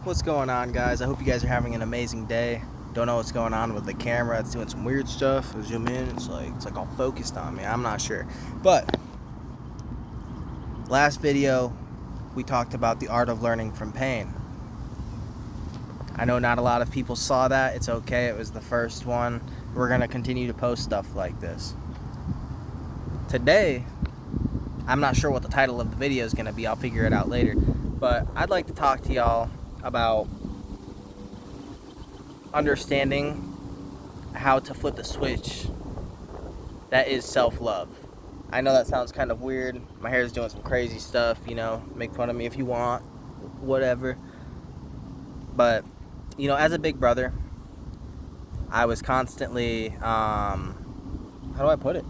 What's going on, guys? I hope you guys are having an amazing day. Don't know what's going on with the camera. It's doing some weird stuff. I zoom in, it's like all focused on me. I'm not sure. But last video we talked about the art of learning from pain. I know not a lot of people saw that. It's okay. It was the first one. We're going to continue to post stuff like this. Today, I'm not sure what the title of the video is going to be. I'll figure it out later. But I'd like to talk to y'all about understanding how to flip the switch that is self-love. I know that sounds kind of weird. My hair is doing some crazy stuff, make fun of me if you want, whatever. But, as a big brother, I was constantly, how do I put it?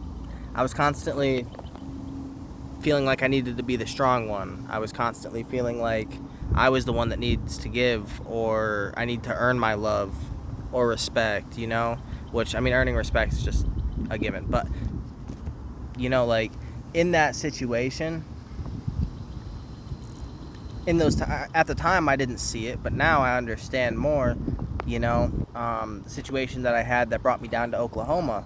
I was constantly feeling like I needed to be the strong one. I was constantly feeling like I was the one that needs to give, or I need to earn my love or respect, which, earning respect is just a given. But, in that situation, at the time I didn't see it, but now I understand more. The situation that I had that brought me down to Oklahoma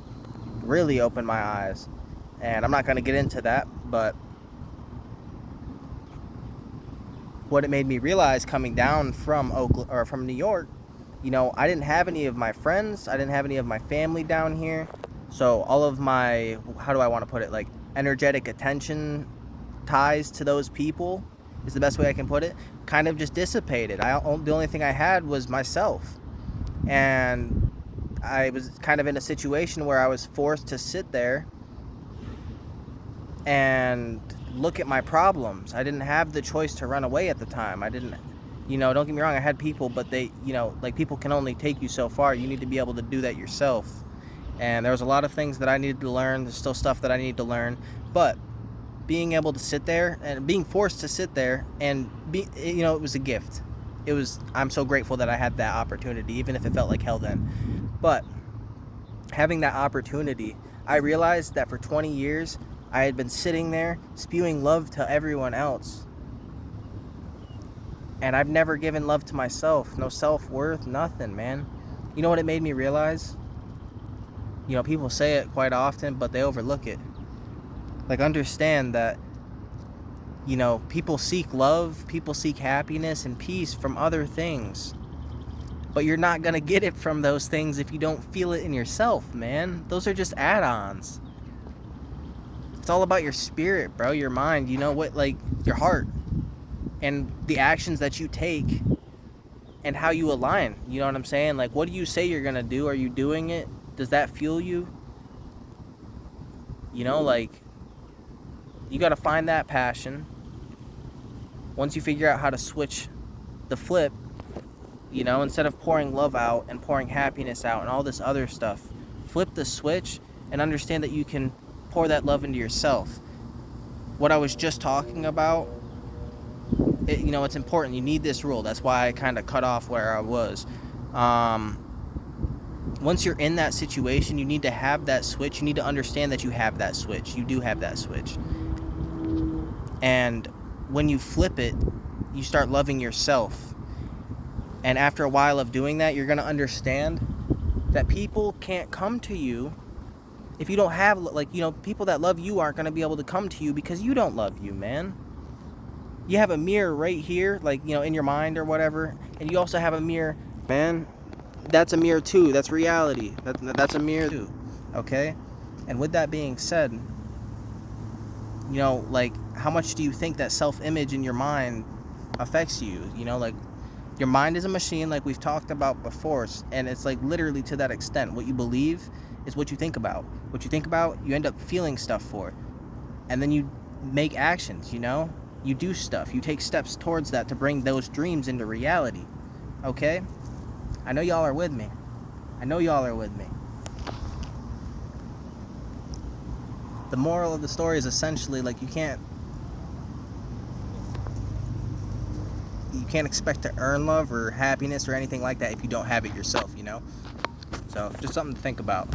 really opened my eyes. And I'm not going to get into that, but what it made me realize coming down from from New York, I didn't have any of my friends, I didn't have any of my family down here. So all of my, how do I want to put it, like energetic attention ties to those people is the best way I can put it, kind of just dissipated. The only thing I had was myself. And I was kind of in a situation where I was forced to sit there and look at my problems. I didn't have the choice to run away at the time. I didn't, don't get me wrong, I had people, but they, people can only take you so far. You need to be able to do that yourself. And there was a lot of things that I needed to learn. There's still stuff that I need to learn. But being able to sit there and being forced to sit there and it was a gift. I'm so grateful that I had that opportunity, even if it felt like hell then. But having that opportunity, I realized that for 20 years, I had been sitting there spewing love to everyone else. And I've never given love to myself. No self-worth, nothing, man. You know what it made me realize? People say it quite often, but they overlook it. Like, understand that, people seek love, people seek happiness and peace from other things. But you're not going to get it from those things if you don't feel it in yourself, man. Those are just add-ons. It's all about your spirit, bro, your mind, your heart, and the actions that you take and how you align. You know what I'm saying? Like, what do you say you're going to do? Are you doing it? Does that fuel you? You got to find that passion. Once you figure out how to switch the flip, instead of pouring love out and pouring happiness out and all this other stuff, flip the switch and understand that you can pour that love into yourself. What I was just talking about, it's important. You need this rule. That's why I kind of cut off where I was. Once you're in that situation, you need to have that switch. You need to understand that you have that switch. You do have that switch. And when you flip it, you start loving yourself. And after a while of doing that, you're going to understand that people can't come to you if you don't have, people that love you aren't going to be able to come to you because you don't love you, man. You have a mirror right here, in your mind or whatever, and you also have a mirror, man. That's a mirror too. That's reality. That's a mirror too, okay? And with that being said, how much do you think that self-image in your mind affects you? Your mind is a machine, like we've talked about before, and it's literally to that extent. What you believe is what you think about. What you think about, you end up feeling stuff for. And then you make actions, You do stuff. You take steps towards that to bring those dreams into reality. Okay? I know y'all are with me. The moral of the story is essentially, you can't expect to earn love or happiness or anything like that if you don't have it yourself, So, just something to think about.